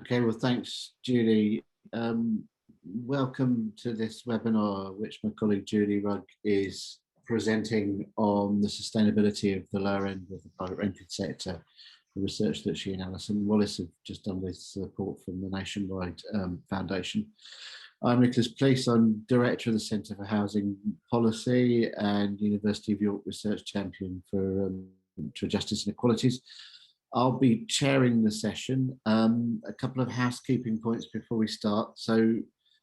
Okay, well, thanks, Julie. Welcome to this webinar, which my colleague Julie Rugg is presenting on the sustainability of the lower end of the private rented sector, the research that she and Alison Wallace have just done with support from the Nationwide Foundation. I'm Nicholas Pleece. I'm Director of the Centre for Housing Policy and University of York Research Champion for Justice and Equalities. I'll be chairing the session. A couple of housekeeping points before we start. So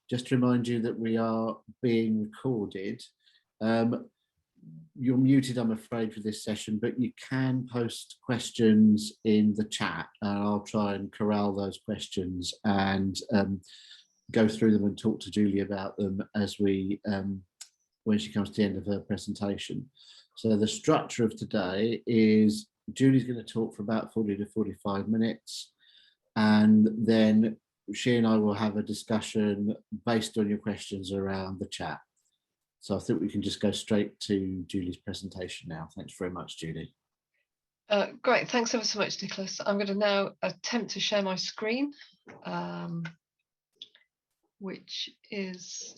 just to remind you that we are being recorded. You're muted, I'm afraid, for this session, but you can post questions in the chat, and I'll try and corral those questions and go through them and talk to Julie about them as we when she comes to the end of her presentation. So the structure of today is Julie's going to talk for about 40 to 45 minutes, and then she and I will have a discussion based on your questions around the chat. So I think we can just go straight to Julie's presentation now. Thanks very much, Julie. Great, thanks ever so much, Nicholas. I'm going to now attempt to share my screen, which is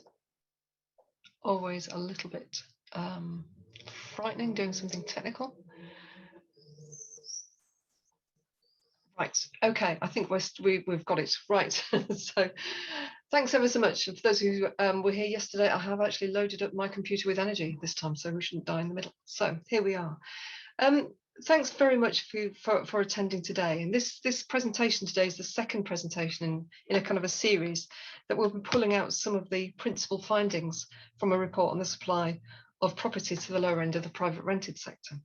always a little bit frightening, doing something technical. Right, okay, I think we've got it right. So thanks ever so much. For those who were here yesterday, I have actually loaded up my computer with energy this time, so we shouldn't die in the middle. So here we are. Thanks very much for attending today. And this presentation today is the second presentation in a kind of a series that will be pulling out some of the principal findings from a report on the supply of property to the lower end of the private rented sector.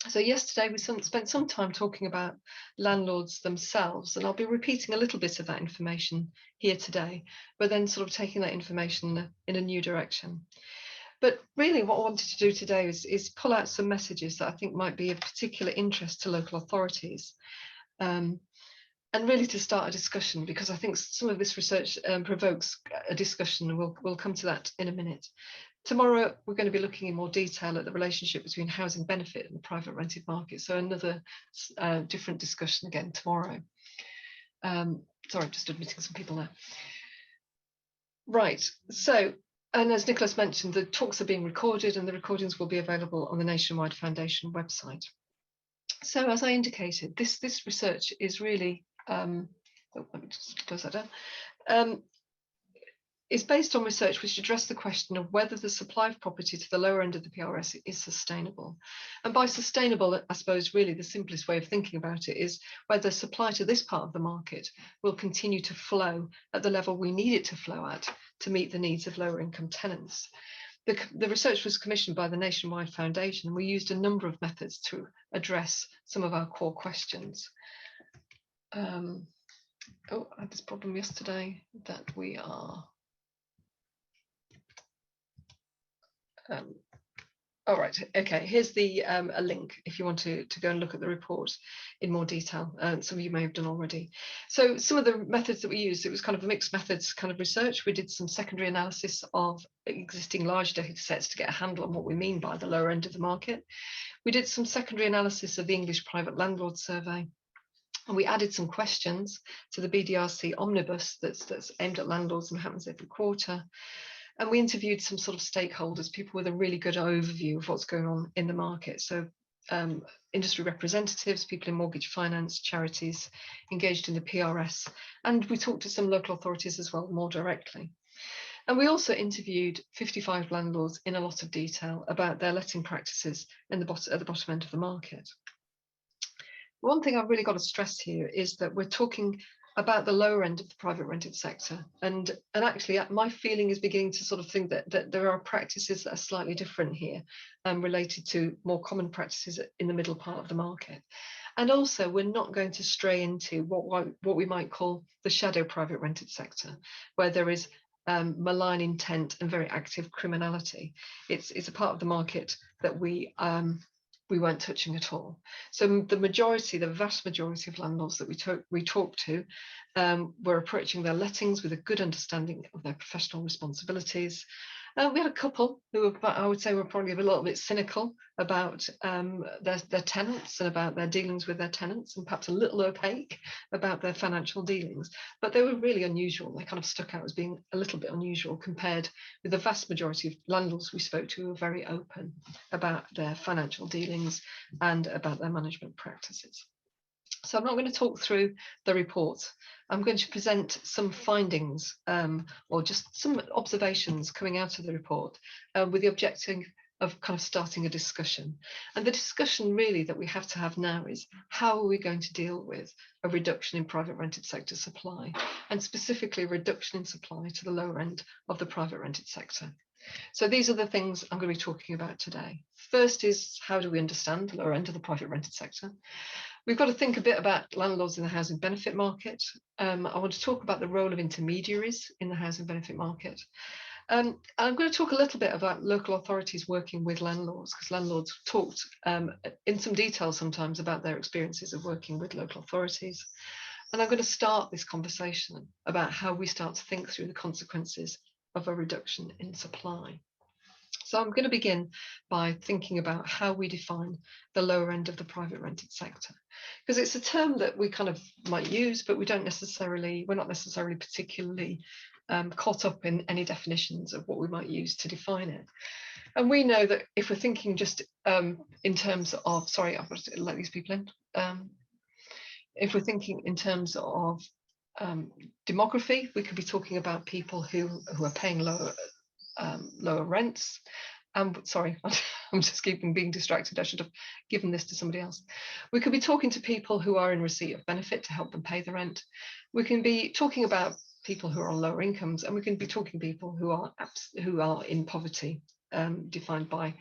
So yesterday we spent some time talking about landlords themselves, and I'll be repeating a little bit of that information here today, but then sort of taking that information in a new direction. But really what I wanted to do today is pull out some messages that I think might be of particular interest to local authorities, and really to start a discussion, because I think some of this research provokes a discussion, and we'll come to that in a minute. Tomorrow, we're going to be looking in more detail at the relationship between housing benefit and the private rented market. So another different discussion again tomorrow. Sorry, I'm just admitting some people there. Right, so, and as Nicholas mentioned, the talks are being recorded and the recordings will be available on the Nationwide Foundation website. So as I indicated, this research is really, let me just close that down. Is based on research which addressed the question of whether the supply of property to the lower end of the PRS is sustainable. And by sustainable, I suppose really the simplest way of thinking about it is whether supply to this part of the market will continue to flow at the level we need it to flow at to meet the needs of lower income tenants. The research was commissioned by the Nationwide Foundation, and we used a number of methods to address some of our core questions. I had this problem yesterday that we are... all right, okay, here's the a link if you want to go and look at the report in more detail. Some of you may have done already. So some of the methods that we used, it was kind of a mixed methods kind of research. We did some secondary analysis of existing large data sets to get a handle on what we mean by the lower end of the market. We did some secondary analysis of the English Private Landlord Survey, and we added some questions to the BDRC omnibus that's aimed at landlords and happens every quarter. And we interviewed some sort of stakeholders, people with a really good overview of what's going on in the market. So industry representatives, people in mortgage finance, charities engaged in the PRS. And we talked to some local authorities as well, more directly. And we also interviewed 55 landlords in a lot of detail about their letting practices at the bottom end of the market. One thing I've really got to stress here is that we're talking about the lower end of the private rented sector. And actually my feeling is beginning to sort of think that there are practices that are slightly different here, related to more common practices in the middle part of the market. And also we're not going to stray into what we might call the shadow private rented sector, where there is malign intent and very active criminality. It's a part of the market that we weren't touching at all. So the vast majority of landlords that we talked to were approaching their lettings with a good understanding of their professional responsibilities, We had a couple who were, I would say, were probably a little bit cynical about their tenants and about their dealings with their tenants, and perhaps a little opaque about their financial dealings. But they were really unusual. They kind of stuck out as being a little bit unusual compared with the vast majority of landlords we spoke to, who were very open about their financial dealings and about their management practices. So I'm not going to talk through the report. I'm going to present some findings or just some observations coming out of the report with the objective of kind of starting a discussion. And the discussion really that we have to have now is, how are we going to deal with a reduction in private rented sector supply, and specifically a reduction in supply to the lower end of the private rented sector? So these are the things I'm going to be talking about today. First is, how do we understand the lower end of the private rented sector? We've got to think a bit about landlords in the housing benefit market. I want to talk about the role of intermediaries in the housing benefit market. And I'm going to talk a little bit about local authorities working with landlords, because landlords talked in some detail sometimes about their experiences of working with local authorities. And I'm going to start this conversation about how we start to think through the consequences of a reduction in supply. So I'm going to begin by thinking about how we define the lower end of the private rented sector, because it's a term that we kind of might use, but we're not necessarily particularly caught up in any definitions of what we might use to define it. And we know that if we're thinking just in terms of, sorry, I've got to let these people in. If we're thinking in terms of demography, we could be talking about people who are paying lower rents. Sorry, I'm just being distracted. I should have given this to somebody else. We could be talking to people who are in receipt of benefit to help them pay the rent. We can be talking about people who are on lower incomes, and we can be talking people who are in poverty, defined by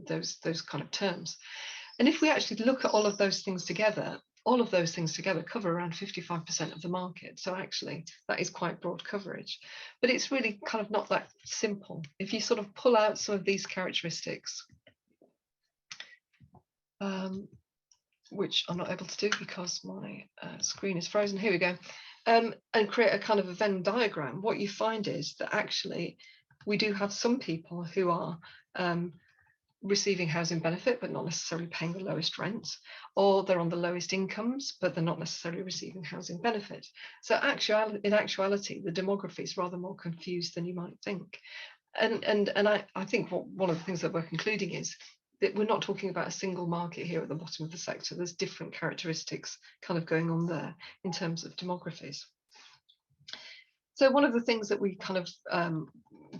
those kind of terms. And if we actually look at all of those things together cover around 55% of the market. So actually, that is quite broad coverage. But it's really kind of not that simple. If you sort of pull out some of these characteristics, which I'm not able to do because my screen is frozen. Here we go. And create a kind of a Venn diagram, what you find is that actually we do have some people who are receiving housing benefit but not necessarily paying the lowest rents, or they're on the lowest incomes but they're not necessarily receiving housing benefit. So in actuality, the demography is rather more confused than you might think. And I think one of the things that we're concluding is that we're not talking about a single market here at the bottom of the sector. There's different characteristics kind of going on there in terms of demographies. So one of the things that we kind of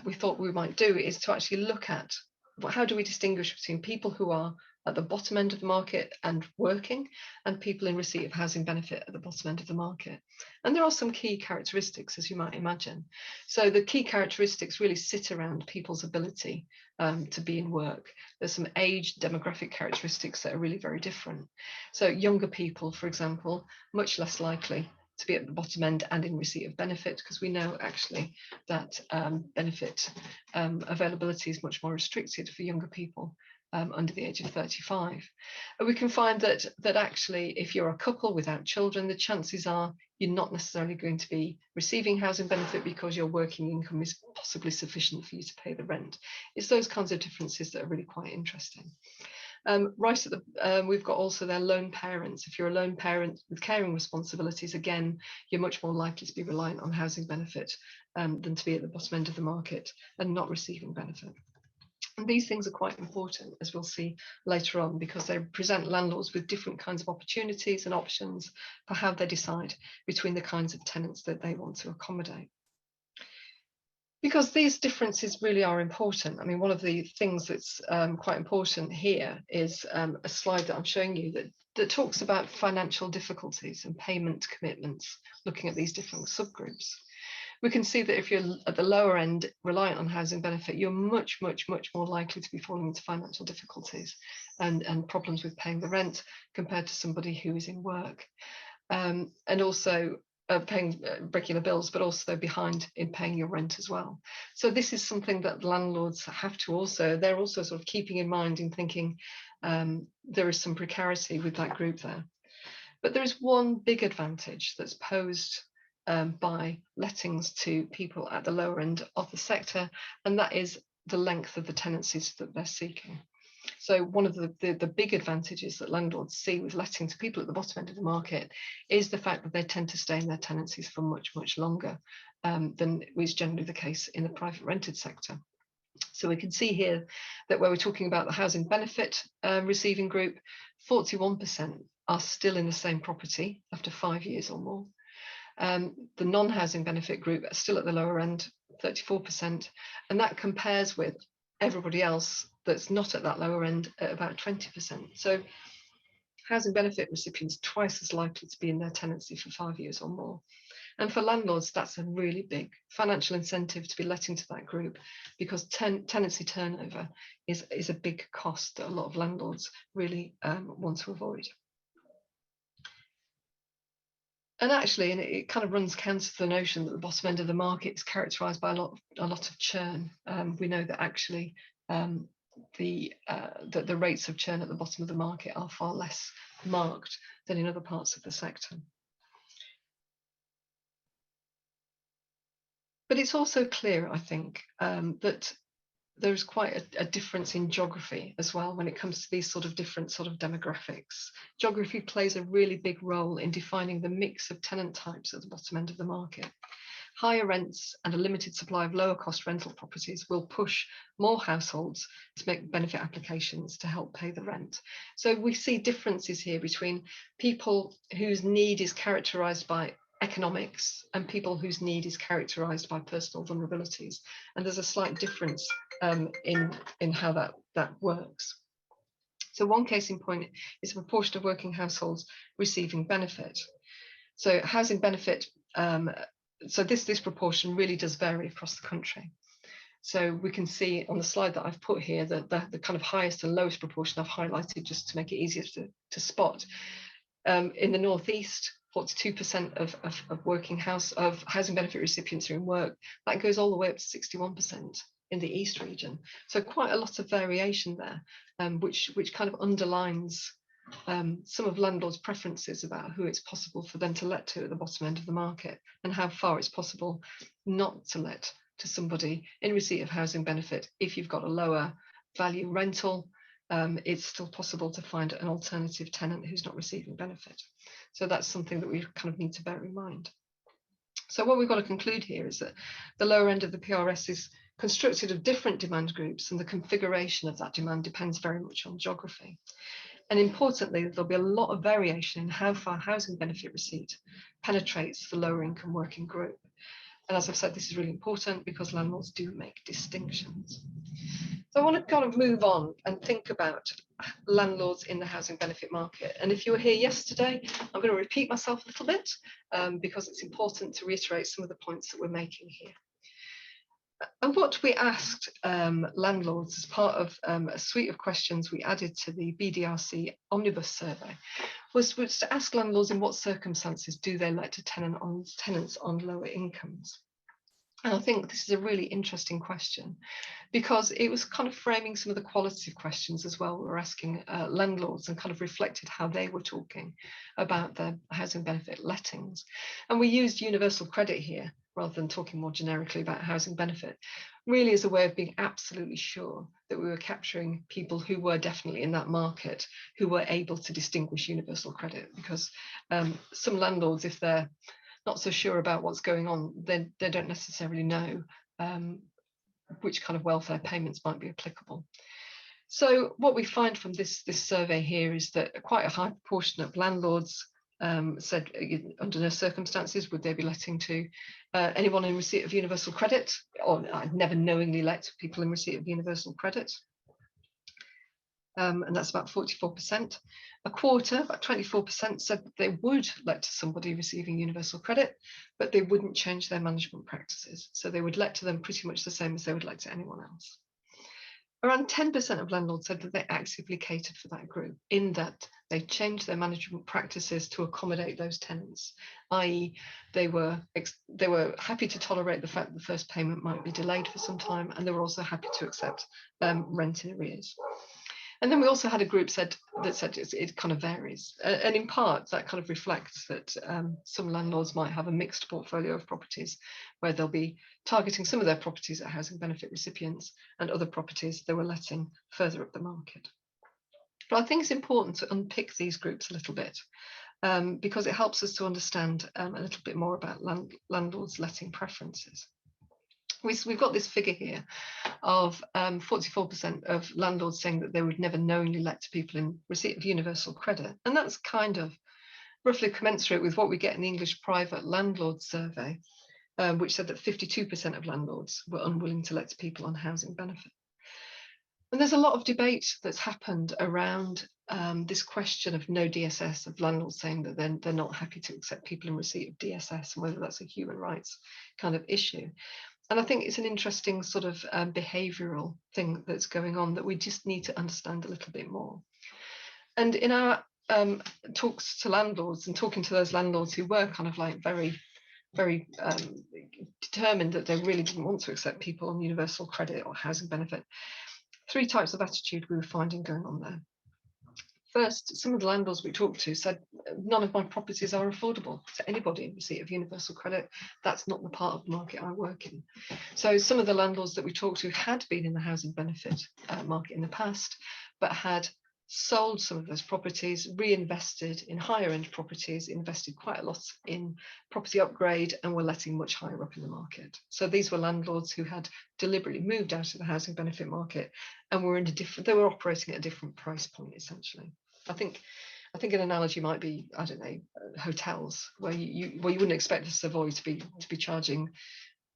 we thought we might do is to actually look at, how do we distinguish between people who are at the bottom end of the market and working, and people in receipt of housing benefit at the bottom end of the market? And there are some key characteristics, as you might imagine. So the key characteristics really sit around people's ability to be in work. There's some age demographic characteristics that are really very different. So younger people, for example, much less likely to be at the bottom end and in receipt of benefit, because we know actually that benefit availability is much more restricted for younger people under the age of 35. And we can find that actually, if you're a couple without children, the chances are you're not necessarily going to be receiving housing benefit because your working income is possibly sufficient for you to pay the rent. It's those kinds of differences that are really quite interesting. Right at the, we've got also their lone parents. If you're a lone parent with caring responsibilities, again, you're much more likely to be reliant on housing benefit than to be at the bottom end of the market and not receiving benefit. And these things are quite important, as we'll see later on, because they present landlords with different kinds of opportunities and options for how they decide between the kinds of tenants that they want to accommodate. Because these differences really are important. I mean, one of the things that's quite important here is a slide that I'm showing you that talks about financial difficulties and payment commitments, looking at these different subgroups. We can see that if you're at the lower end, reliant on housing benefit, you're much, much, much more likely to be falling into financial difficulties and problems with paying the rent compared to somebody who is in work. And also paying regular bills, but also behind in paying your rent as well. So this is something that landlords have to also, they're also sort of keeping in mind in thinking there is some precarity with that group there. But there is one big advantage that's posed by lettings to people at the lower end of the sector, and that is the length of the tenancies that they're seeking. So one of the big advantages that landlords see with letting to people at the bottom end of the market is the fact that they tend to stay in their tenancies for much, much longer than is generally the case in the private rented sector. So we can see here that where we're talking about the housing benefit receiving group, 41% are still in the same property after 5 years or more. The non-housing benefit group are still at the lower end, 34%, and that compares with everybody else that's not at that lower end at about 20%. So housing benefit recipients twice as likely to be in their tenancy for 5 years or more. And for landlords, that's a really big financial incentive to be letting to that group, because tenancy turnover is a big cost that a lot of landlords really want to avoid. And actually, and it kind of runs counter to the notion that the bottom end of the market is characterised by a lot of churn. We know that actually the rates of churn at the bottom of the market are far less marked than in other parts of the sector. But it's also clear, I think, that there's quite a difference in geography as well when it comes to these sort of different sort of demographics. Geography plays a really big role in defining the mix of tenant types at the bottom end of the market. Higher rents and a limited supply of lower cost rental properties will push more households to make benefit applications to help pay the rent. So we see differences here between people whose need is characterised by economics and people whose need is characterised by personal vulnerabilities, and there's a slight difference in how that works. So one case in point is the proportion of working households receiving benefit. So housing benefit, so this proportion really does vary across the country. So we can see on the slide that I've put here that the kind of highest and lowest proportion I've highlighted just to make it easier to spot. In the northeast, 42% of housing benefit recipients are in work. That goes all the way up to 61% in the east region. So quite a lot of variation there, which kind of underlines some of landlords' preferences about who it's possible for them to let to at the bottom end of the market, and how far it's possible not to let to somebody in receipt of housing benefit. If you've got a lower value rental, it's still possible to find an alternative tenant who's not receiving benefit. So that's something that we kind of need to bear in mind. So what we've got to conclude here is that the lower end of the PRS is constructed of different demand groups, and the configuration of that demand depends very much on geography. And importantly, there'll be a lot of variation in how far housing benefit receipt penetrates the lower income working group. And as I've said, this is really important because landlords do make distinctions. So I want to kind of move on and think about landlords in the housing benefit market. And if you were here yesterday, I'm going to repeat myself a little bit because it's important to reiterate some of the points that we're making here. And what we asked landlords as part of a suite of questions we added to the BDRC Omnibus survey was to ask landlords in what circumstances do they let to tenants on lower incomes. And I think this is a really interesting question because it was kind of framing some of the qualitative questions as well. We were asking landlords and kind of reflected how they were talking about their housing benefit lettings. And we used universal credit here rather than talking more generically about housing benefit, really as a way of being absolutely sure that we were capturing people who were definitely in that market, who were able to distinguish universal credit, because some landlords, if they're not so sure about what's going on, they don't necessarily know which kind of welfare payments might be applicable. So what we find from this survey here is that quite a high proportion of landlords said under no circumstances would they be letting to anyone in receipt of universal credit, or I'd never knowingly let people in receipt of universal credit. And that's about 44%. A quarter, about 24%, said that they would let to somebody receiving universal credit, but they wouldn't change their management practices. So they would let to them pretty much the same as they would let to anyone else. Around 10% of landlords said that they actively catered for that group, in that they changed their management practices to accommodate those tenants, i.e. they were happy to tolerate the fact that the first payment might be delayed for some time, and they were also happy to accept rent in arrears. And then we also had a group that said it kind of varies. And in part, that kind of reflects that some landlords might have a mixed portfolio of properties where they'll be targeting some of their properties at housing benefit recipients and other properties they were letting further up the market. But I think it's important to unpick these groups a little bit because it helps us to understand a little bit more about landlords' letting preferences. We've got this figure here of 44% of landlords saying that they would never knowingly let to people in receipt of universal credit. And that's kind of roughly commensurate with what we get in the English Private Landlord Survey, which said that 52% of landlords were unwilling to let to people on housing benefit. And there's a lot of debate that's happened around this question of no DSS, of landlords saying that they're not happy to accept people in receipt of DSS, and whether that's a human rights kind of issue. And I think it's an interesting sort of behavioural thing that's going on that we just need to understand a little bit more. And in our talks to landlords and talking to those landlords who were kind of like very determined that they really didn't want to accept people on universal credit or housing benefit, 3 types of attitude we were finding going on there. First, some of the landlords we talked to said, none of my properties are affordable to anybody in receipt of universal credit. That's not the part of the market I work in. So some of the landlords that we talked to had been in the housing benefit market in the past, but had sold some of those properties, reinvested in higher end properties, invested quite a lot in property upgrade, and were letting much higher up in the market. So these were landlords who had deliberately moved out of the housing benefit market and were they were operating at a different price point, essentially. I think an analogy might be, I don't know, hotels, where you wouldn't expect a Savoy to be charging,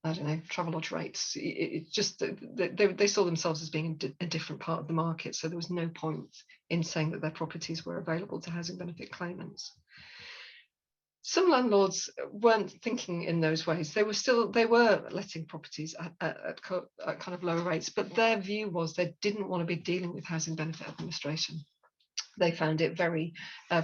I don't know, Travelodge rates. It just they saw themselves as being a different part of the market, so there was no point in saying that their properties were available to housing benefit claimants. Some landlords weren't thinking in those ways. They were letting properties at kind of lower rates, but their view was they didn't want to be dealing with housing benefit administration. They found it very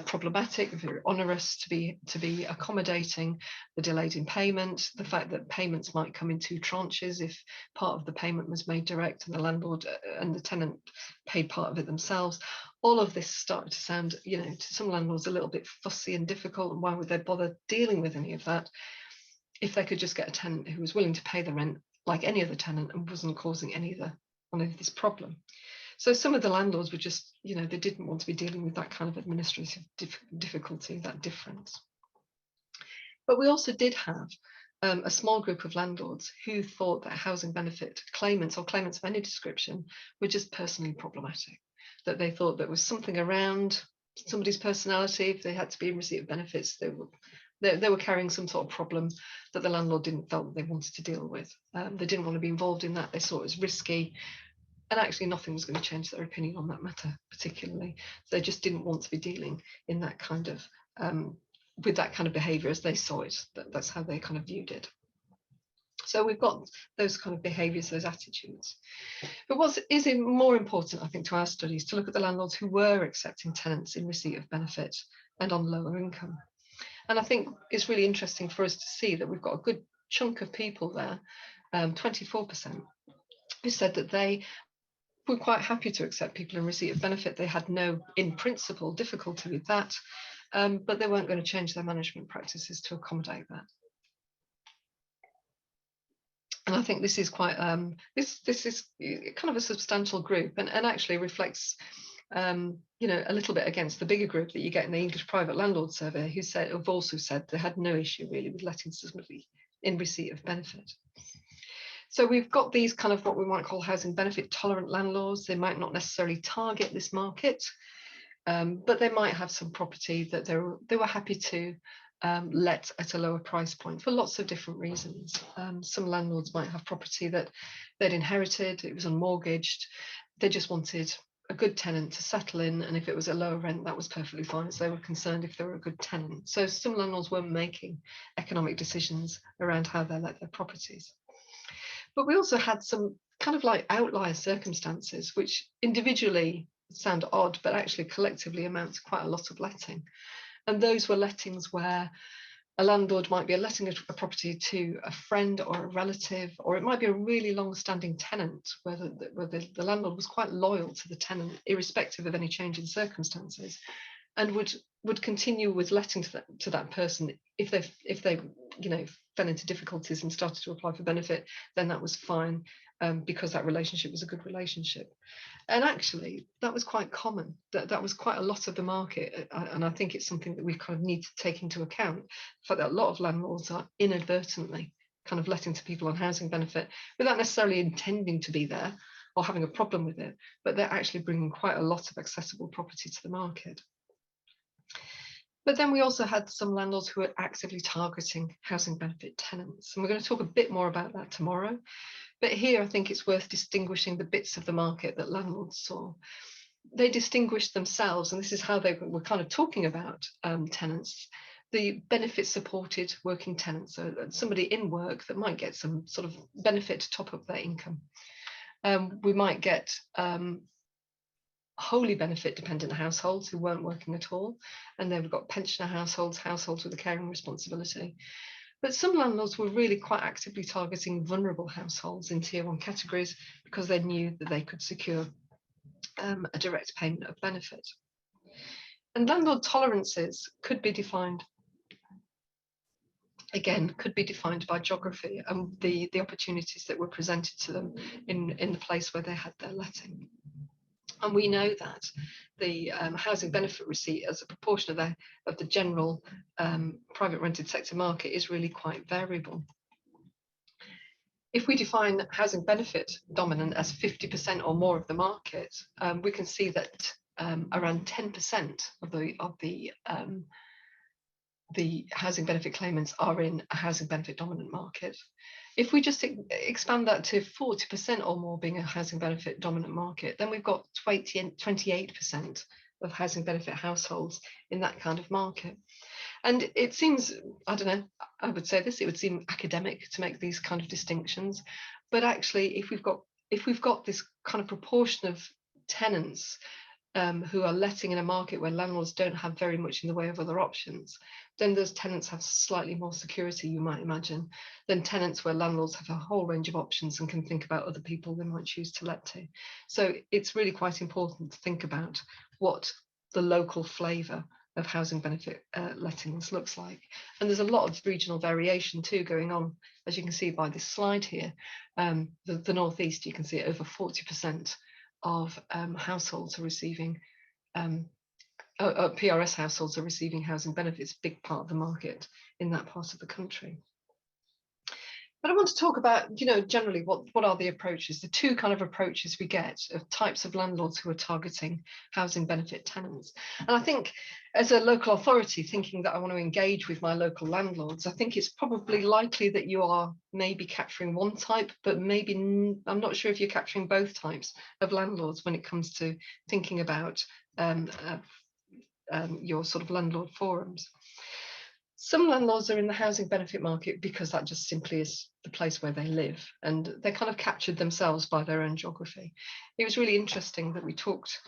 problematic, very onerous to be accommodating the delayed in payment, the fact that payments might come in 2 tranches if part of the payment was made direct and the landlord and the tenant paid part of it themselves. All of this started to sound, to some landlords a little bit fussy and difficult. And why would they bother dealing with any of that if they could just get a tenant who was willing to pay the rent like any other tenant and wasn't causing any of this problem? So some of the landlords were just, they didn't want to be dealing with that kind of administrative difficulty, that difference. But we also did have a small group of landlords who thought that housing benefit claimants or claimants of any description were just personally problematic, that they thought there was something around somebody's personality. If they had to be in receipt of benefits, they were carrying some sort of problem that the landlord didn't feel that they wanted to deal with. They didn't want to be involved in that. They saw it as risky. And actually nothing was going to change their opinion on that matter particularly. So they just didn't want to be dealing in that kind of with that kind of behaviour as they saw it. That's how they kind of viewed it. So we've got those kind of behaviours, those attitudes. But what is more important, I think, to our studies, to look at the landlords who were accepting tenants in receipt of benefit and on lower income. And I think it's really interesting for us to see that we've got a good chunk of people there, 24%, who said that they were quite happy to accept people in receipt of benefit. They had no, in principle, difficulty with that, but they weren't going to change their management practices to accommodate that. And I think this is quite, this is kind of a substantial group, and actually reflects, a little bit against the bigger group that you get in the English Private Landlord Survey, who've also said they had no issue really with letting somebody in receipt of benefit. So we've got these kind of what we might call housing benefit tolerant landlords. They might not necessarily target this market, but they might have some property that they were happy to let at a lower price point for lots of different reasons. Some landlords might have property that they'd inherited, it was unmortgaged. They just wanted a good tenant to settle in, and if it was a lower rent, that was perfectly fine. So they were concerned if they were a good tenant. So some landlords were making economic decisions around how they let their properties. But we also had some kind of like outlier circumstances, which individually sound odd, but actually collectively amount to quite a lot of letting. And those were lettings where A landlord might be letting a property to a friend or a relative, or it might be a really long-standing tenant where the landlord was quite loyal to the tenant, irrespective of any change in circumstances, and would continue with letting to that person if they fell into difficulties and started to apply for benefit. Then that was fine, because that relationship was a good relationship. And actually, that was quite common. That was quite a lot of the market, and I think it's something that we kind of need to take into account. The fact that a lot of landlords are inadvertently kind of letting to people on housing benefit without necessarily intending to be there or having a problem with it, but they're actually bringing quite a lot of accessible property to the market. But then we also had some landlords who were actively targeting housing benefit tenants, and we're going to talk a bit more about that tomorrow. But here I think it's worth distinguishing the bits of the market that landlords saw. They distinguished themselves, and this is how they were kind of talking about tenants, the benefit supported working tenants, so somebody in work that might get some sort of benefit to top up their income. We might get wholly benefit dependent households who weren't working at all, and then we've got pensioner households with a caring responsibility. But some landlords were really quite actively targeting vulnerable households in tier 1 categories because they knew that they could secure a direct payment of benefit. And landlord tolerances could be defined, again, could be defined by geography and the opportunities that were presented to them in the place where they had their letting. And we know that the housing benefit receipt as a proportion of the general private rented sector market is really quite variable. If we define housing benefit dominant as 50% or more of the market, we can see that around 10% of the housing benefit claimants are in a housing benefit dominant market. If we just expand that to 40% or more being a housing benefit dominant market, then we've got 28% of housing benefit households in that kind of market. And it seems, I don't know, I would say this, it would seem academic to make these kind of distinctions, but actually if we've got this kind of proportion of tenants who are letting in a market where landlords don't have very much in the way of other options, then those tenants have slightly more security, you might imagine, than tenants where landlords have a whole range of options and can think about other people they might choose to let to. So it's really quite important to think about what the local flavour of housing benefit lettings looks like. And there's a lot of regional variation too going on, as you can see by this slide here. The Northeast, you can see over 40% of households are receiving PRS households are receiving housing benefits, big part of the market in that part of the country. But I want to talk about, generally what are the approaches, the two kind of approaches we get of types of landlords who are targeting housing benefit tenants. And I think as a local authority thinking that I want to engage with my local landlords, I think it's probably likely that you are maybe capturing one type, but maybe I'm not sure if you're capturing both types of landlords when it comes to thinking about your sort of landlord forums. Some landlords are in the housing benefit market because that just simply is the place where they live, and they're kind of captured themselves by their own geography. It was really interesting that we talked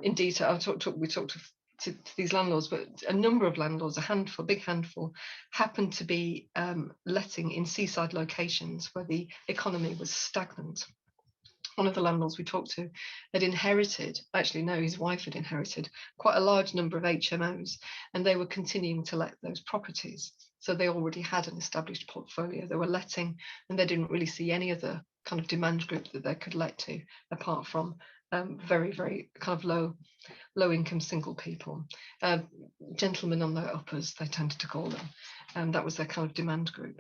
in detail. We talked to these landlords, but a number of landlords, a big handful, happened to be letting in seaside locations where the economy was stagnant. One of the landlords we talked to had inherited, actually no, his wife had inherited quite a large number of HMOs, and they were continuing to let those properties. So they already had an established portfolio they were letting, and they didn't really see any other kind of demand group that they could let to, apart from very, very kind of low income single people, gentlemen on their uppers, they tended to call them, and that was their kind of demand group.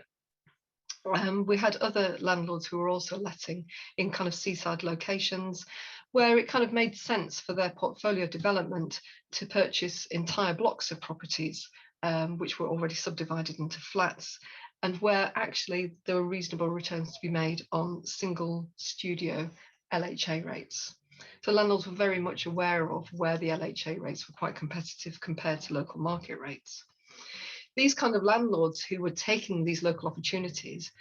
We had other landlords who were also letting in kind of seaside locations where it kind of made sense for their portfolio development to purchase entire blocks of properties which were already subdivided into flats, and where actually there were reasonable returns to be made on single studio LHA rates. So landlords were very much aware of where the LHA rates were quite competitive compared to local market rates. These kind of landlords who were taking these local opportunities,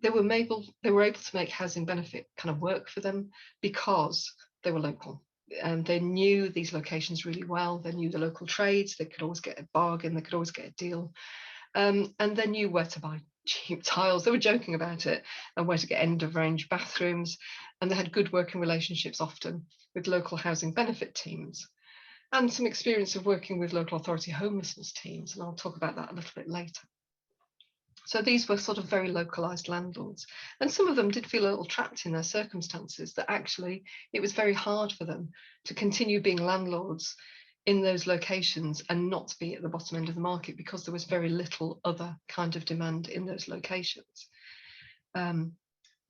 they were able to make housing benefit kind of work for them because they were local, and they knew these locations really well. They knew the local trades. They could always get a bargain. They could always get a deal. And they knew where to buy cheap tiles. They were joking about it, and where to get end of range bathrooms. And they had good working relationships often with local housing benefit teams, and some experience of working with local authority homelessness teams. And I'll talk about that a little bit later. So these were sort of very localized landlords. And some of them did feel a little trapped in their circumstances, that actually it was very hard for them to continue being landlords in those locations and not be at the bottom end of the market, because there was very little other kind of demand in those locations.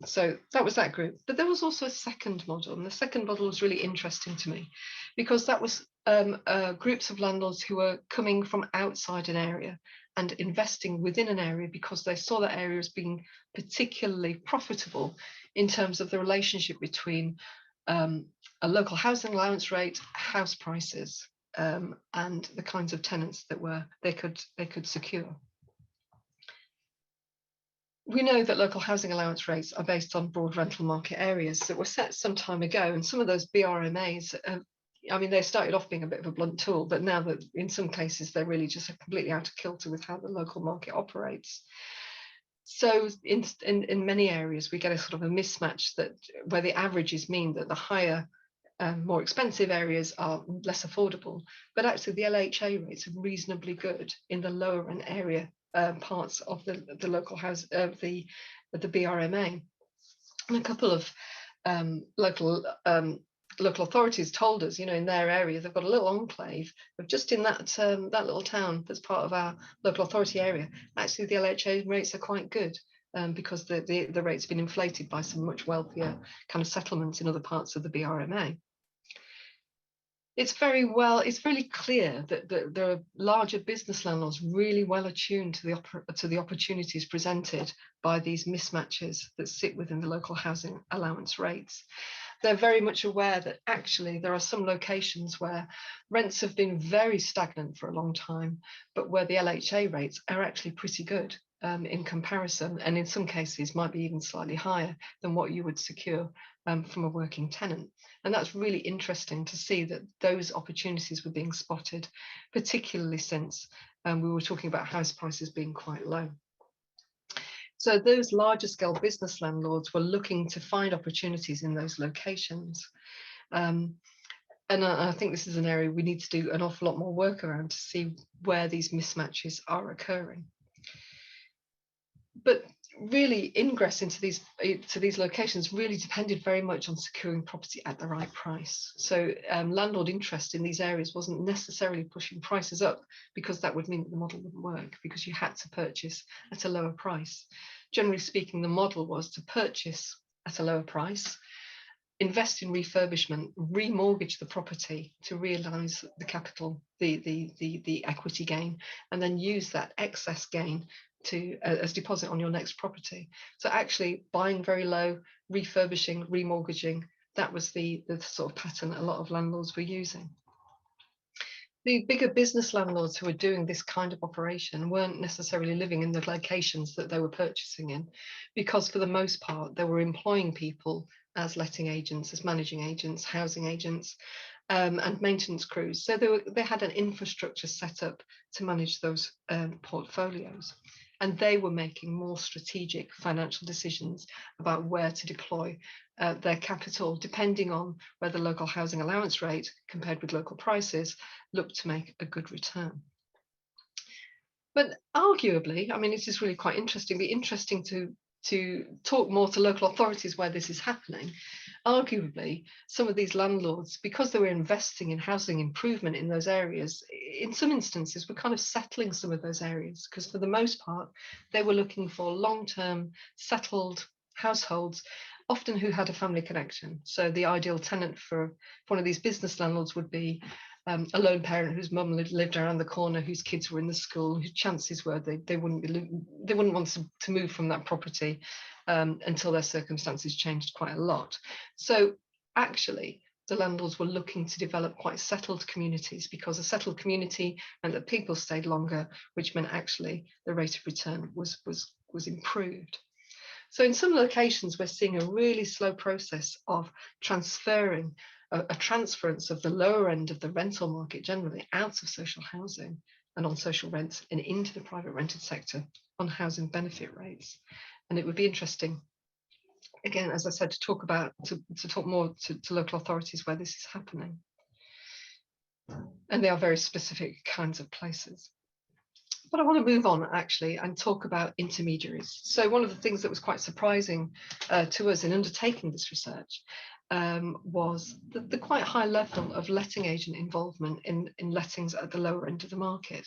So that was that group. But there was also a second model, and the second model was really interesting to me, because that was groups of landlords who were coming from outside an area and investing within an area because they saw that area as being particularly profitable in terms of the relationship between a local housing allowance rate, house prices, and the kinds of tenants that they could secure. We know that local housing allowance rates are based on broad rental market areas that were set some time ago, and some of those BRMAs, I mean, they started off being a bit of a blunt tool, but now that in some cases they're really just completely out of kilter with how the local market operates. So in many areas we get a sort of a mismatch, that where the averages mean that the higher, more expensive areas are less affordable, but actually the LHA rates are reasonably good in the lower end area parts of the local house of the BRMA. And a couple of local authorities told us, in their area they've got a little enclave of just in that little town that's part of our local authority area. Actually, the LHA rates are quite good because the rates have been inflated by some much wealthier kind of settlements in other parts of the BRMA. It's really clear that there are larger business landlords really well attuned to the opportunities presented by these mismatches that sit within the local housing allowance rates. They're very much aware that actually there are some locations where rents have been very stagnant for a long time, but where the LHA rates are actually pretty good in comparison, and in some cases might be even slightly higher than what you would secure from a working tenant. And that's really interesting to see that those opportunities were being spotted, particularly since we were talking about house prices being quite low. So those larger scale business landlords were looking to find opportunities in those locations. And I think this is an area we need to do an awful lot more work around to see where these mismatches are occurring. But really, ingress into these locations really depended very much on securing property at the right price. So landlord interest in these areas wasn't necessarily pushing prices up, because that would mean that the model wouldn't work, because you had to purchase at a lower price. Generally speaking, the model was to purchase at a lower price, invest in refurbishment, remortgage the property to realise the capital, the equity gain, and then use that excess gain as deposit on your next property. So actually buying very low, refurbishing, remortgaging, that was the sort of pattern a lot of landlords were using. The bigger business landlords who were doing this kind of operation weren't necessarily living in the locations that they were purchasing in, because for the most part they were employing people as letting agents, as managing agents, housing agents, and maintenance crews. So they had an infrastructure set up to manage those portfolios. And they were making more strategic financial decisions about where to deploy their capital, depending on where the local housing allowance rate, compared with local prices, looked to make a good return. But arguably, I mean, this is really quite interesting. It'd be interesting to talk more to local authorities where this is happening. Arguably, some of these landlords, because they were investing in housing improvement in those areas, in some instances were kind of settling some of those areas, because for the most part, they were looking for long-term settled households, often who had a family connection. So the ideal tenant for one of these business landlords would be a lone parent whose mum lived around the corner, whose kids were in the school, whose chances were they wouldn't want to move from that property until their circumstances changed quite a lot. So actually, the landlords were looking to develop quite settled communities, because a settled community meant that people stayed longer, which meant actually the rate of return was improved. So in some locations, we're seeing a really slow process of transferring a transference of the lower end of the rental market generally out of social housing and on social rents and into the private rented sector on housing benefit rates. And it would be interesting, again, as I said, to talk more to local authorities where this is happening. And they are very specific kinds of places. But I want to move on actually and talk about intermediaries. So one of the things that was quite surprising to us in undertaking this research was the quite high level of letting agent involvement in lettings at the lower end of the market.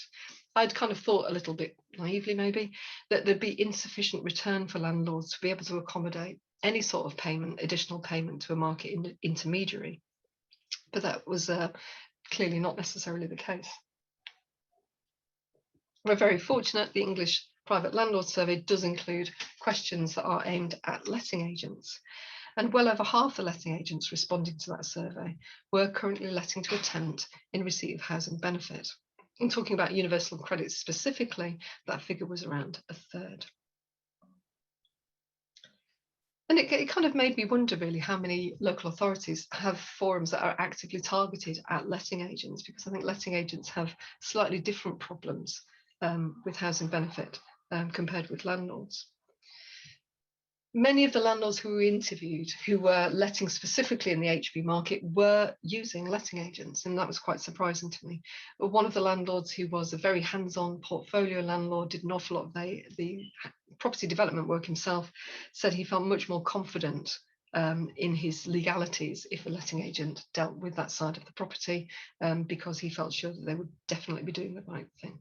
I'd kind of thought a little bit naively maybe that there'd be insufficient return for landlords to be able to accommodate any sort of payment, additional payment to a market intermediary. But that was clearly not necessarily the case. We're very fortunate the English Private Landlord Survey does include questions that are aimed at letting agents. And well over half the letting agents responding to that survey were currently letting to a tenant in receipt of housing benefit. And talking about universal credit specifically, that figure was around a third. And it kind of made me wonder really how many local authorities have forums that are actively targeted at letting agents, because I think letting agents have slightly different problems with housing benefit compared with landlords. Many of the landlords who we interviewed who were letting specifically in the HB market were using letting agents, and that was quite surprising to me. But one of the landlords who was a very hands-on portfolio landlord, did an awful lot of the property development work himself, said he felt much more confident in his legalities if a letting agent dealt with that side of the property, because he felt sure that they would definitely be doing the right thing.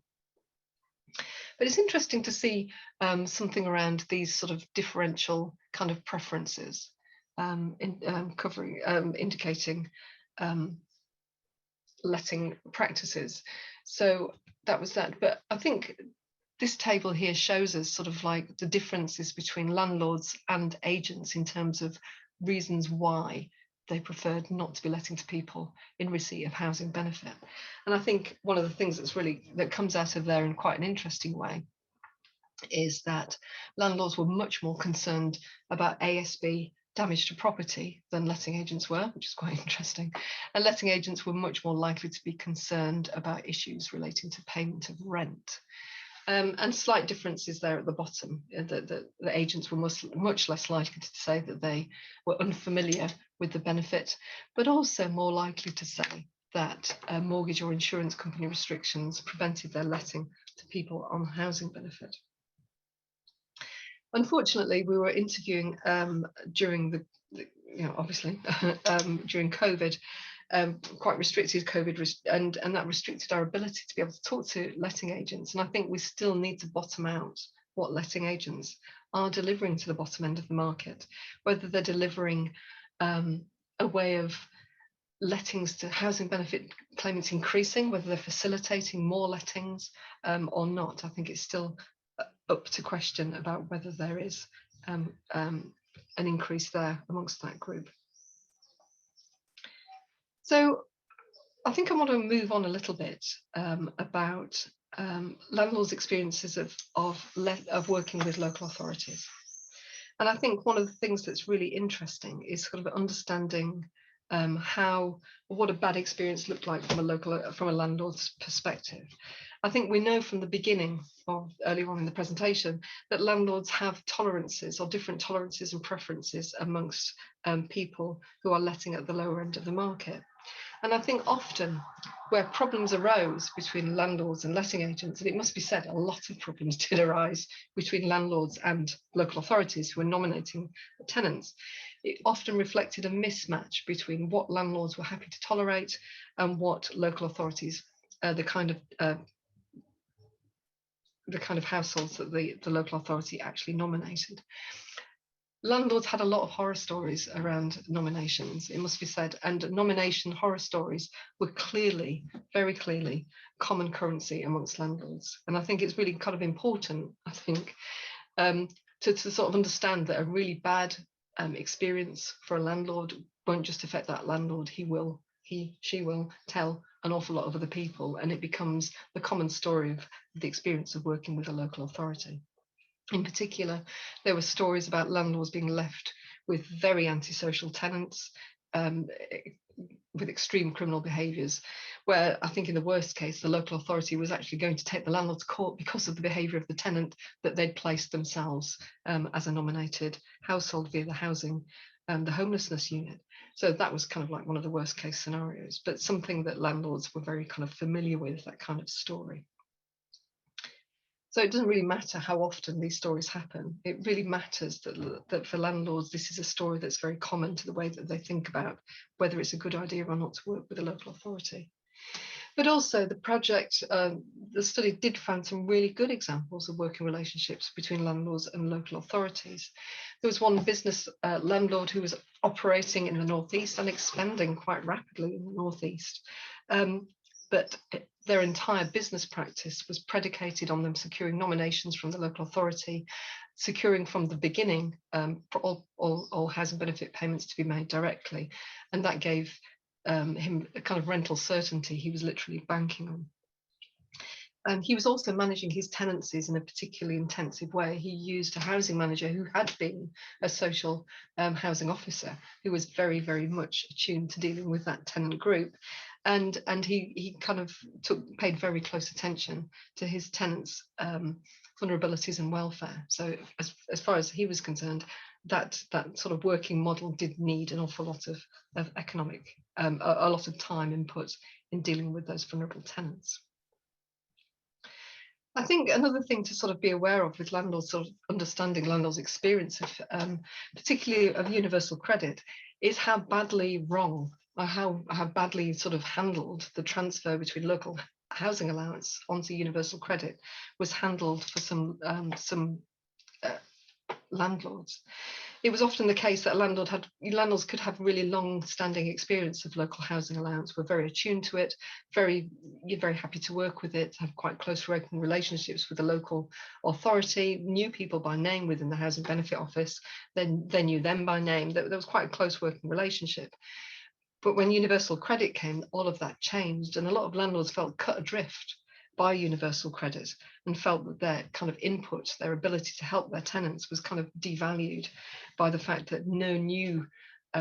But it's interesting to see something around these sort of differential kind of preferences indicating letting practices. So that was that. But I think this table here shows us sort of like the differences between landlords and agents in terms of reasons why they preferred not to be letting to people in receipt of housing benefit. And I think one of the things that comes out of there in quite an interesting way is that landlords were much more concerned about ASB damage to property than letting agents were, which is quite interesting. And letting agents were much more likely to be concerned about issues relating to payment of rent. And slight differences there at the bottom. The agents were much less likely to say that they were unfamiliar with the benefit, but also more likely to say that mortgage or insurance company restrictions prevented their letting to people on housing benefit. Unfortunately, we were interviewing during obviously during COVID, quite restricted COVID, and that restricted our ability to be able to talk to letting agents. And I think we still need to bottom out what letting agents are delivering to the bottom end of the market, whether they're delivering a way of lettings to housing benefit claimants increasing, whether they're facilitating more lettings or not. I think it's still up to question about whether there is an increase there amongst that group. So I think I want to move on a little bit about landlords' experiences of working with local authorities. And I think one of the things that's really interesting is sort of understanding what a bad experience looked like from a landlord's perspective. I think we know from the beginning, or earlier on in the presentation, that landlords have tolerances or different tolerances and preferences amongst people who are letting at the lower end of the market. And I think often where problems arose between landlords and letting agents, and it must be said, a lot of problems did arise between landlords and local authorities who were nominating tenants, it often reflected a mismatch between what landlords were happy to tolerate and what local authorities, the kind of households that the local authority actually nominated. Landlords had a lot of horror stories around nominations, it must be said, and nomination horror stories were very clearly, common currency amongst landlords. And I think it's really kind of important, I think, to sort of understand that a really bad experience for a landlord won't just affect that landlord. She will tell an awful lot of other people, and it becomes the common story of the experience of working with a local authority. In particular, there were stories about landlords being left with very antisocial tenants, with extreme criminal behaviours, where I think in the worst case, the local authority was actually going to take the landlord to court because of the behaviour of the tenant that they'd placed themselves as a nominated household via the housing and the homelessness unit. So that was kind of like one of the worst case scenarios, but something that landlords were very kind of familiar with, that kind of story. So it doesn't really matter how often these stories happen. It really matters that for landlords, this is a story that's very common to the way that they think about whether it's a good idea or not to work with a local authority. But also the project, the study did find some really good examples of working relationships between landlords and local authorities. There was one business landlord who was operating in the northeast and expanding quite rapidly in the northeast. But their entire business practice was predicated on them securing nominations from the local authority, securing from the beginning for all housing benefit payments to be made directly. And that gave him a kind of rental certainty he was literally banking on. And he was also managing his tenancies in a particularly intensive way. He used a housing manager who had been a social housing officer, who was very, very much attuned to dealing with that tenant group. And he kind of paid very close attention to his tenants' vulnerabilities and welfare. So as far as he was concerned, that sort of working model did need an awful lot of economic, a lot of time input in dealing with those vulnerable tenants. I think another thing to sort of be aware of with landlords, sort of understanding landlords' experience of, particularly of universal credit, is how badly wrong or how badly sort of handled the transfer between local housing allowance onto universal credit was handled for some landlords. It was often the case that landlords could have really long-standing experience of local housing allowance, were very attuned to it, very happy to work with it, have quite close working relationships with the local authority, knew people by name within the Housing Benefit Office, then they knew them by name. There was quite a close working relationship. But when universal credit came, all of that changed, and a lot of landlords felt cut adrift by universal credit and felt that their kind of input, their ability to help their tenants was kind of devalued by the fact that no new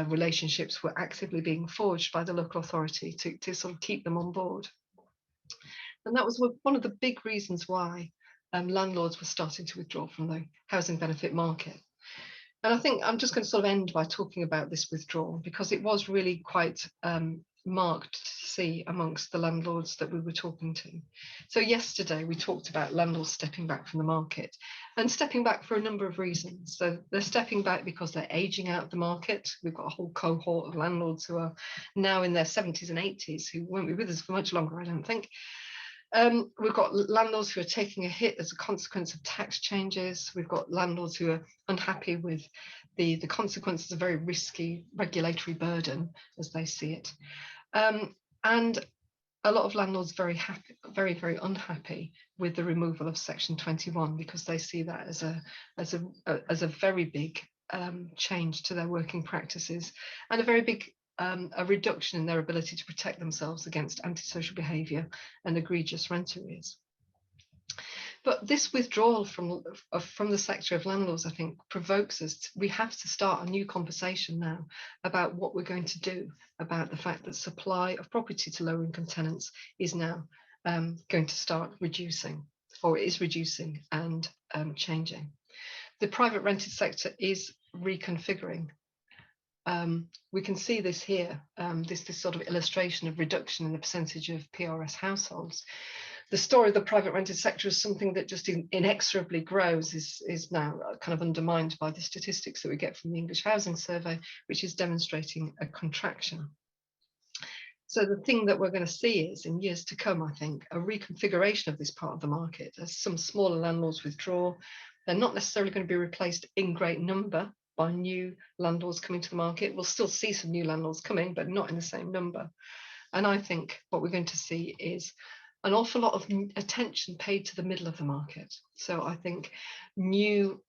relationships were actively being forged by the local authority to sort of keep them on board. And that was one of the big reasons why landlords were starting to withdraw from the housing benefit market. And I think I'm just going to sort of end by talking about this withdrawal, because it was really quite marked to see amongst the landlords that we were talking to. So yesterday we talked about landlords stepping back from the market, and stepping back for a number of reasons. So they're stepping back because they're aging out of the market. We've got a whole cohort of landlords who are now in their 70s and 80s who won't be with us for much longer, I don't think. We've got landlords who are taking a hit as a consequence of tax changes. We've got landlords who are unhappy with the consequences of very risky regulatory burden as they see it. And a lot of landlords very unhappy with the removal of Section 21, because they see that as a very big change to their working practices, and a very big a reduction in their ability to protect themselves against antisocial behaviour and egregious rent arrears. But this withdrawal from the sector of landlords, I think, provokes us. We have to start a new conversation now about what we're going to do about the fact that supply of property to low income tenants is now going to start reducing, or is reducing and changing. The private rented sector is reconfiguring. We can see this here, this sort of illustration of reduction in the percentage of PRS households. The story of the private rented sector is something that just inexorably grows, is now kind of undermined by the statistics that we get from the English Housing Survey, which is demonstrating a contraction. So the thing that we're going to see is, in years to come, I think, a reconfiguration of this part of the market as some smaller landlords withdraw. They're not necessarily going to be replaced in great number by new landlords coming to the market. We'll still see some new landlords coming, but not in the same number. And I think what we're going to see is an awful lot of attention paid to the middle of the market. So I think new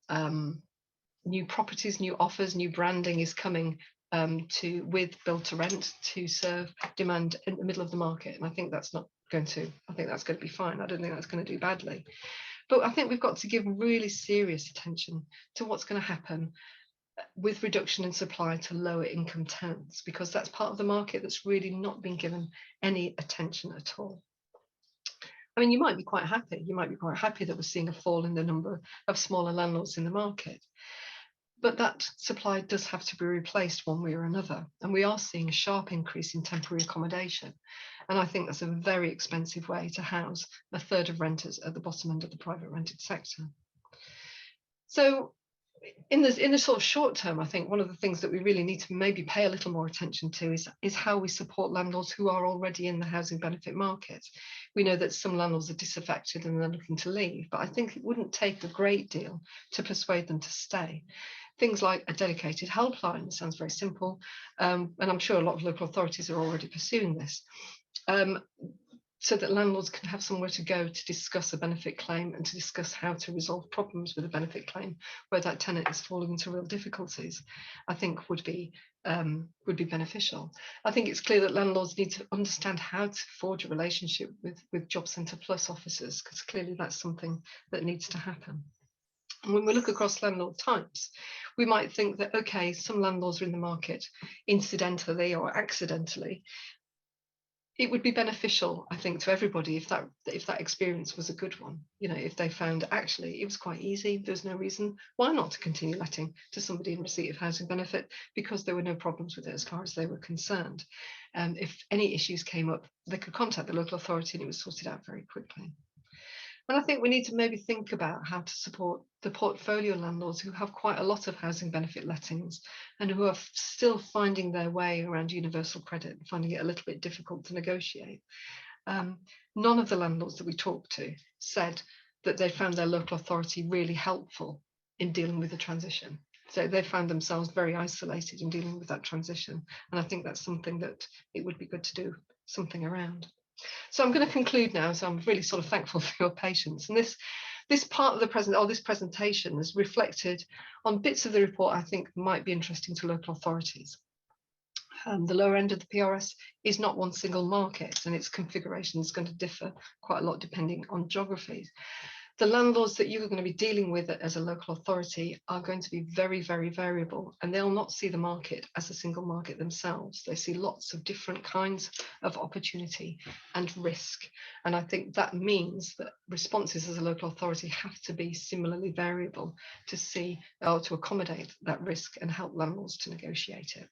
properties, new offers, new branding is coming with build to rent to serve demand in the middle of the market. And I think that's going to be fine. I don't think that's going to do badly. But I think we've got to give really serious attention to what's going to happen with reduction in supply to lower income tenants, because that's part of the market that's really not been given any attention at all. I mean, you might be quite happy. You might be quite happy that we're seeing a fall in the number of smaller landlords in the market. But that supply does have to be replaced one way or another. And we are seeing a sharp increase in temporary accommodation. And I think that's a very expensive way to house a third of renters at the bottom end of the private rented sector. So in the sort of short term, I think one of the things that we really need to maybe pay a little more attention to is how we support landlords who are already in the housing benefit market. We know that some landlords are disaffected and they're looking to leave, but I think it wouldn't take a great deal to persuade them to stay. Things like a dedicated helpline sounds very simple, and I'm sure a lot of local authorities are already pursuing this. So that landlords can have somewhere to go to discuss a benefit claim and to discuss how to resolve problems with a benefit claim where that tenant is falling into real difficulties, I think would be beneficial. I think it's clear that landlords need to understand how to forge a relationship with Job Centre Plus officers, because clearly that's something that needs to happen. And when we look across landlord types, we might think that, okay, some landlords are in the market incidentally or accidentally. It would be beneficial, I think, to everybody if that experience was a good one. You know, if they found actually it was quite easy, there's no reason why not to continue letting to somebody in receipt of housing benefit, because there were no problems with it as far as they were concerned. And if any issues came up, they could contact the local authority and it was sorted out very quickly. And I think we need to maybe think about how to support the portfolio landlords who have quite a lot of housing benefit lettings and who are still finding their way around universal credit, finding it a little bit difficult to negotiate. None of the landlords that we talked to said that they found their local authority really helpful in dealing with the transition. So they found themselves very isolated in dealing with that transition. And I think that's something that it would be good to do something around. So I'm going to conclude now. So I'm really sort of thankful for your patience. And this part of the this presentation is reflected on bits of the report I think might be interesting to local authorities. The lower end of the PRS is not one single market, and its configuration is going to differ quite a lot depending on geographies. The landlords that you're going to be dealing with as a local authority are going to be very, very variable, and they'll not see the market as a single market themselves. They see lots of different kinds of opportunity and risk. And I think that means that responses as a local authority have to be similarly variable to see or to accommodate that risk and help landlords to negotiate it.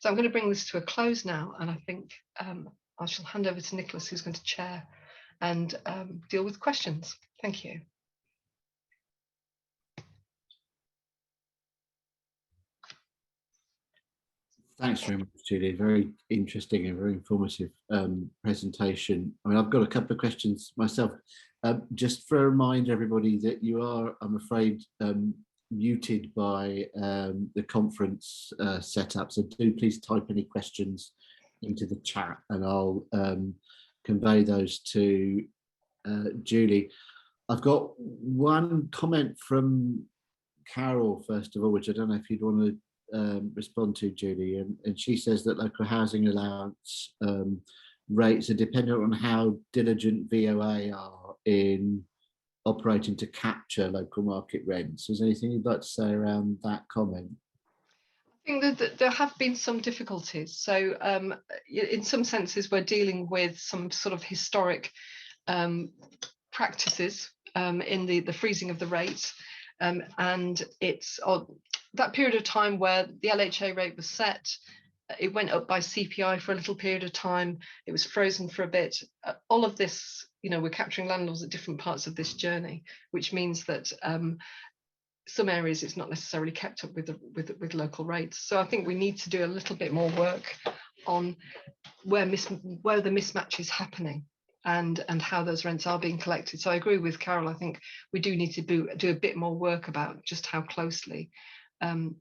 So I'm going to bring this to a close now, and I think I shall hand over to Nicholas, who's going to chair and deal with questions. Thank you. Thanks very much, Julie. Very interesting and very informative presentation. I mean, I've got a couple of questions myself. Just for a reminder, everybody, that you are, I'm afraid, muted by the conference setup. So do please type any questions into the chat and I'll convey those to Julie. I've got one comment from Carol, first of all, which I don't know if you'd want to respond to, Julie, and she says that local housing allowance rates are dependent on how diligent VOA are in operating to capture local market rents. Is there anything you'd like to say around that comment? I think that there have been some difficulties. So in some senses, we're dealing with some sort of historic practices in the freezing of the rates, and it's that period of time where the LHA rate was set. It went up by CPI for a little period of time. It was frozen for a bit. All of this, you know, we're capturing landlords at different parts of this journey, which means that some areas it's not necessarily kept up with local rates. So I think we need to do a little bit more work on where the mismatch is happening and how those rents are being collected. So I agree with Carol. I think we do need to do a bit more work about just how closely and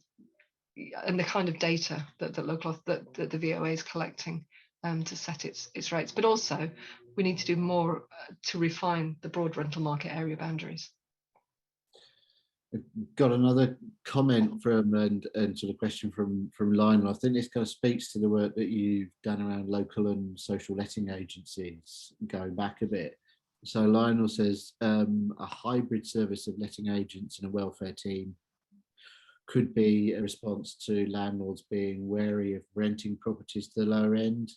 the kind of data that the VOA is collecting to set its rates. But also we need to do more to refine the broad rental market area boundaries. Got another comment from and sort of question from Lionel. I think this kind of speaks to the work that you've done around local and social letting agencies going back a bit. So Lionel says a hybrid service of letting agents and a welfare team could be a response to landlords being wary of renting properties to the lower end.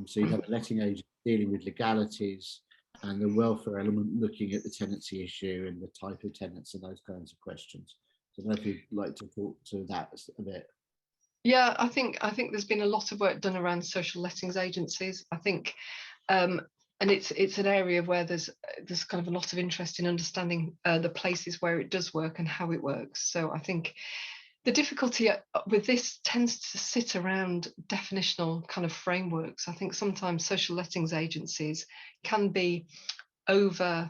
So you'd have a letting agent dealing with legalities and the welfare element looking at the tenancy issue and the type of tenants and those kinds of questions. So I don't know if you'd like to talk to that a bit. Yeah, I think there's been a lot of work done around social lettings agencies. I think, and it's an area where there's kind of a lot of interest in understanding the places where it does work and how it works. So I think the difficulty with this tends to sit around definitional kind of frameworks. I think sometimes social lettings agencies can be over,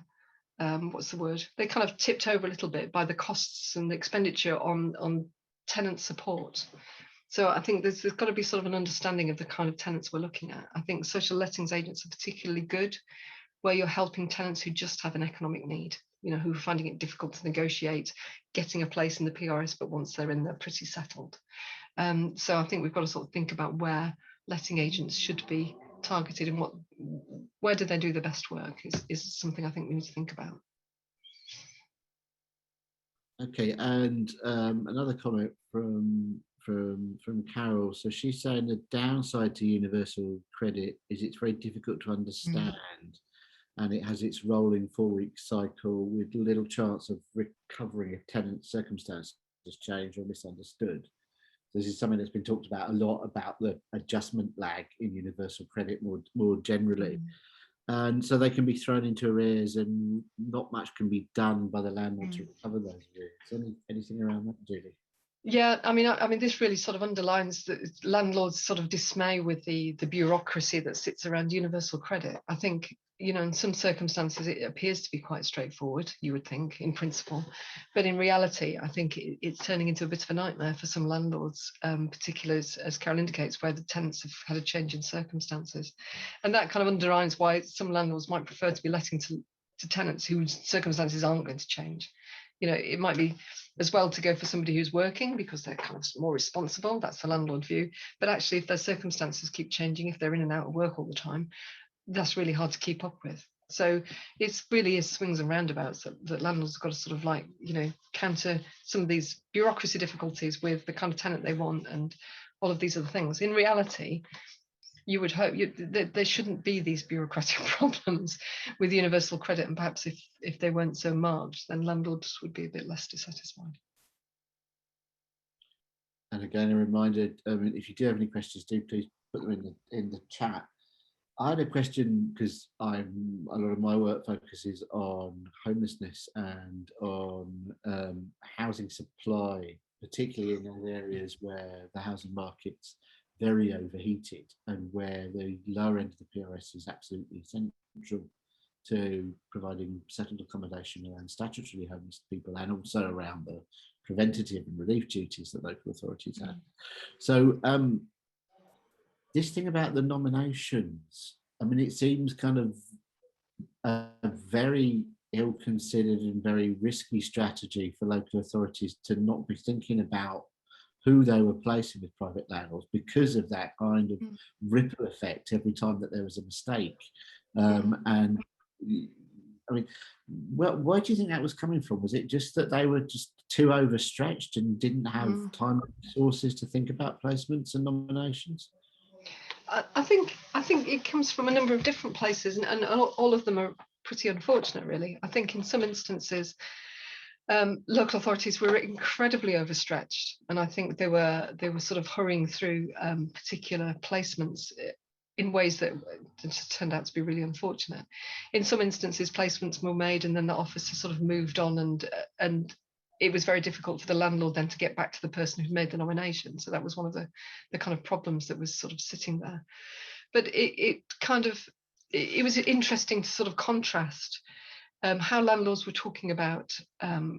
what's the word? They kind of tipped over a little bit by the costs and the expenditure on tenant support. So I think there's got to be sort of an understanding of the kind of tenants we're looking at. I think social lettings agents are particularly good where you're helping tenants who just have an economic need, you know, who are finding it difficult to negotiate getting a place in the PRS, but once they're in, they're pretty settled. So I think we've got to sort of think about where letting agents should be targeted and where do they do the best work is something I think we need to think about. Okay, and another comment from Carol. So she's saying the downside to universal credit is it's very difficult to understand, and it has its rolling 4-week cycle with little chance of recovery if tenant circumstances change or misunderstood. This is something that's been talked about a lot, about the adjustment lag in universal credit more generally. And so they can be thrown into arrears and not much can be done by the landlord to recover those arrears. Anything around that, Julie? Yeah, I mean, this really sort of underlines the landlords' sort of dismay with the bureaucracy that sits around universal credit. I think, you know, in some circumstances it appears to be quite straightforward, you would think, in principle, but in reality, I think it's turning into a bit of a nightmare for some landlords, particularly as Carol indicates, where the tenants have had a change in circumstances, and that kind of underlines why some landlords might prefer to be letting to tenants whose circumstances aren't going to change. You know, it might be as well to go for somebody who's working because they're kind of more responsible. That's the landlord view. But actually, if their circumstances keep changing, if they're in and out of work all the time, that's really hard to keep up with. So it's really is swings and roundabouts that landlords have got to sort of, like, you know, counter some of these bureaucracy difficulties with the kind of tenant they want and all of these other things. In reality, you would hope there shouldn't be these bureaucratic problems with universal credit, and perhaps if they weren't so marked, then landlords would be a bit less dissatisfied. And again, a reminder, if you do have any questions, do please put them in the chat. I had a question because a lot of my work focuses on homelessness and on housing supply, particularly in those areas where the housing market's very overheated and where the lower end of the PRS is absolutely essential to providing settled accommodation around statutorily homeless people and also around the preventative and relief duties that local authorities have. So this thing about the nominations, I mean, it seems kind of a very ill-considered and very risky strategy for local authorities to not be thinking about who they were placing with private landlords because of that kind of ripple effect every time that there was a mistake. And I mean, where do you think that was coming from? Was it just that they were just too overstretched and didn't have time and resources to think about placements and nominations? I think it comes from a number of different places, and all of them are pretty unfortunate, really. I think in some instances, local authorities were incredibly overstretched, and I think they were sort of hurrying through particular placements in ways that just turned out to be really unfortunate. In some instances, placements were made and then the officer sort of moved on, and it was very difficult for the landlord then to get back to the person who made the nomination. So that was one of the kind of problems that was sort of sitting there. But it was interesting to sort of contrast how landlords were talking about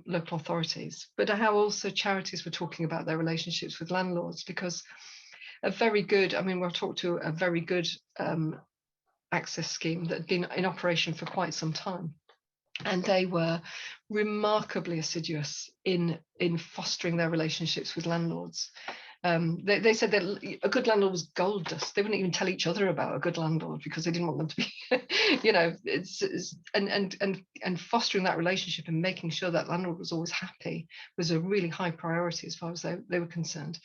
local authorities, but how also charities were talking about their relationships with landlords, because we'll talk to a very good access scheme that had been in operation for quite some time. And they were remarkably assiduous in fostering their relationships with landlords. They said that a good landlord was gold dust. They wouldn't even tell each other about a good landlord because they didn't want them to be, and fostering that relationship and making sure that landlord was always happy was a really high priority as far as they were concerned,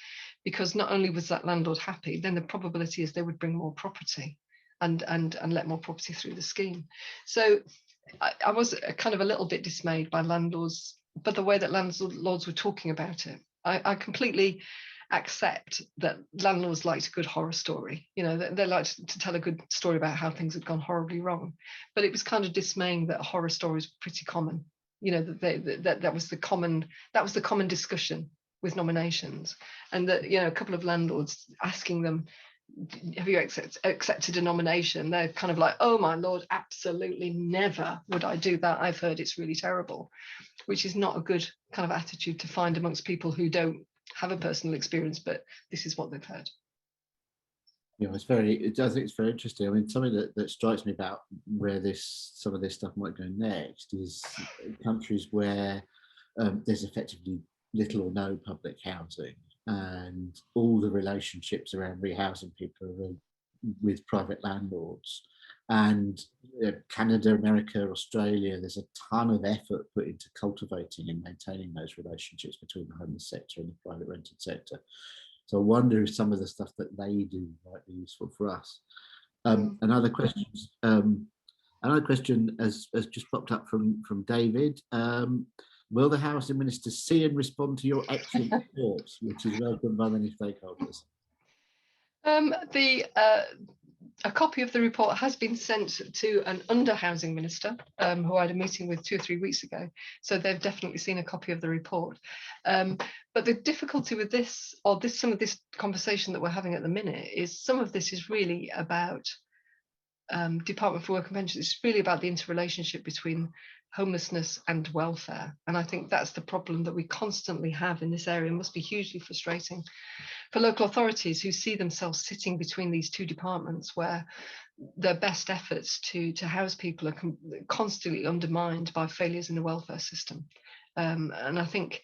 because not only was that landlord happy, then the probability is they would bring more property and let more property through the scheme. So I was kind of a little bit dismayed by landlords, but the way that landlords were talking about it. I completely accept that landlords liked a good horror story. They like to tell a good story about how things had gone horribly wrong. But it was kind of dismaying that horror stories were pretty common. That was the common discussion with nominations, and that a couple of landlords asking them, have you accepted a nomination? They're kind of like, oh my lord, absolutely never would I do that. I've heard it's really terrible, which is not a good kind of attitude to find amongst people who don't have a personal experience, but this is what they've heard. I think it's very interesting. I mean, something that strikes me about where some of this stuff might go next is countries where there's effectively little or no public housing, and all the relationships around rehousing people are with private landlords. And Canada, America, Australia, there's a ton of effort put into cultivating and maintaining those relationships between the homeless sector and the private rented sector. So I wonder if some of the stuff that they do might be useful for us. Another question has just popped up from David. Will the Housing Minister see and respond to your excellent reports, which is welcomed by many stakeholders? A copy of the report has been sent to an under-housing minister who I had a meeting with 2 or 3 weeks ago. So they've definitely seen a copy of the report. But the difficulty with this, or some of this conversation that we're having at the minute, is some of this is really about Department for Work and Pensions. It's really about the interrelationship between homelessness and welfare. And I think that's the problem that we constantly have in this area. It must be hugely frustrating for local authorities who see themselves sitting between these two departments, where their best efforts to house people are constantly undermined by failures in the welfare system. And I think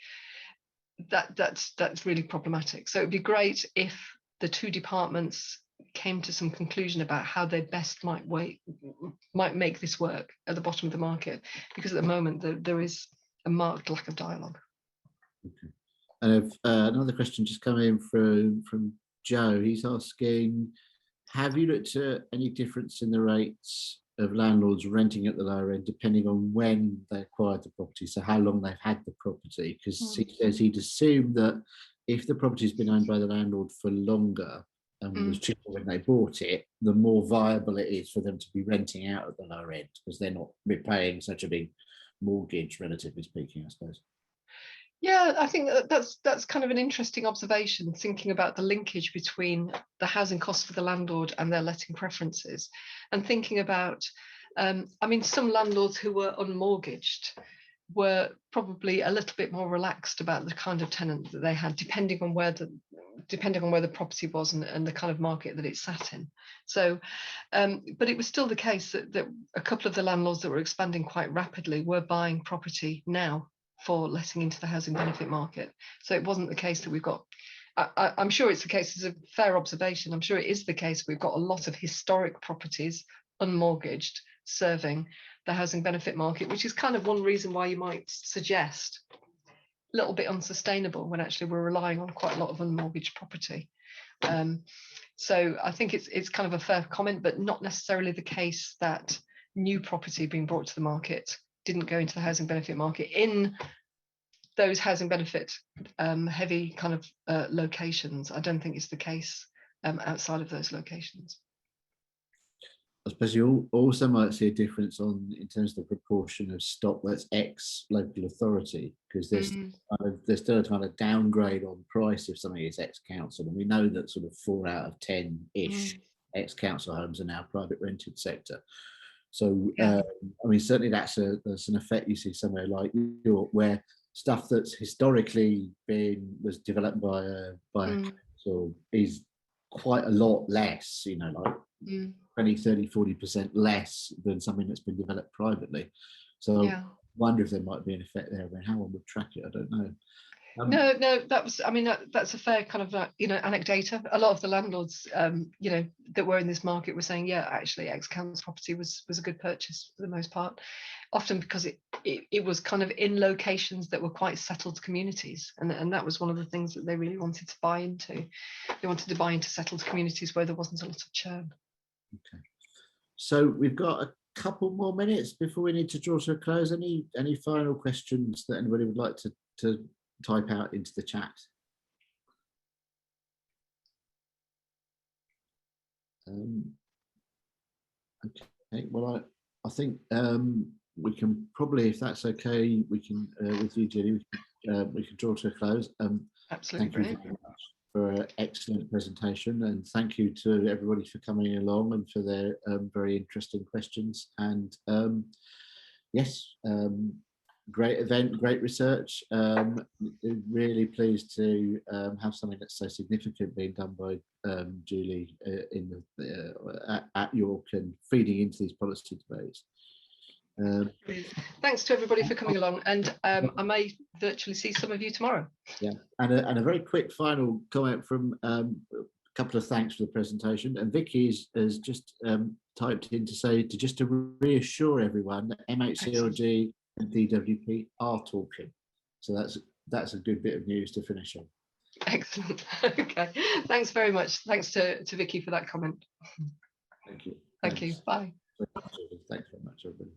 that's really problematic. So it'd be great if the two departments came to some conclusion about how they best might make this work at the bottom of the market, because at the moment there is a marked lack of dialogue. Okay. And another question just come in from Joe. He's asking, have you looked at any difference in the rates of landlords renting at the lower end depending on when they acquired the property, so how long they've had the property? Because he says he'd assume that if the property's been owned by the landlord for longer and was cheaper when they bought it, the more viable it is for them to be renting out at the lower end, because they're not repaying such a big mortgage, relatively speaking, I suppose. Yeah, I think that's kind of an interesting observation, thinking about the linkage between the housing costs for the landlord and their letting preferences, and thinking about, some landlords who were unmortgaged were probably a little bit more relaxed about the kind of tenant that they had, depending on where the property was and the kind of market that it sat in. So, but it was still the case that a couple of the landlords that were expanding quite rapidly were buying property now for letting into the housing benefit market. So it wasn't the case that we've got, I'm sure it's the case, it's a fair observation, I'm sure it is the case we've got a lot of historic properties unmortgaged serving the housing benefit market, which is kind of one reason why you might suggest a little bit unsustainable when actually we're relying on quite a lot of unmortgaged property. So I think it's kind of a fair comment, but not necessarily the case that new property being brought to the market didn't go into the housing benefit market in those housing benefit heavy kind of locations. I don't think it's the case outside of those locations. I suppose you also might see a difference in terms of the proportion of stock that's ex-local authority, because there's still a kind of downgrade on price if something is ex-council, and we know that sort of 4 out of 10-ish ex-council homes are now private rented sector. So, certainly that's an effect you see somewhere like York, where stuff that's historically was developed by a council is quite a lot less, like 20, 30, 40% less than something that's been developed privately. So I wonder if there might be an effect there. I mean, how one would track it, I don't know. No, that was, I mean, that's a fair kind of, you know, anecdata. A lot of the landlords, you know, that were in this market were saying, yeah, actually, ex-council property was a good purchase for the most part, often because it was kind of in locations that were quite settled communities, and that was one of the things that they really wanted to buy into. They wanted to buy into settled communities where there wasn't a lot of churn. Okay, so we've got a couple more minutes before we need to draw to a close. Any final questions that anybody would like to type out into the chat? Okay, well, I think we can probably, if that's okay, we can with you, Julie, we can draw to a close. Absolutely, thank you very much for an excellent presentation, and thank you to everybody for coming along and for their very interesting questions. And yes, great event, great research. Really pleased to have something that's so significant being done by Julie in at York and feeding into these policy debates. Thanks to everybody for coming along, and I may virtually see some of you tomorrow. Yeah, and a very quick final comment from a couple of thanks for the presentation. And Vicky has just typed in to say just to reassure everyone that MHCLG and DWP are talking. So that's a good bit of news to finish on. Excellent. Okay, thanks very much. Thanks to Vicky for that comment. Thank you. Thank you. Bye. Thanks very much, everybody.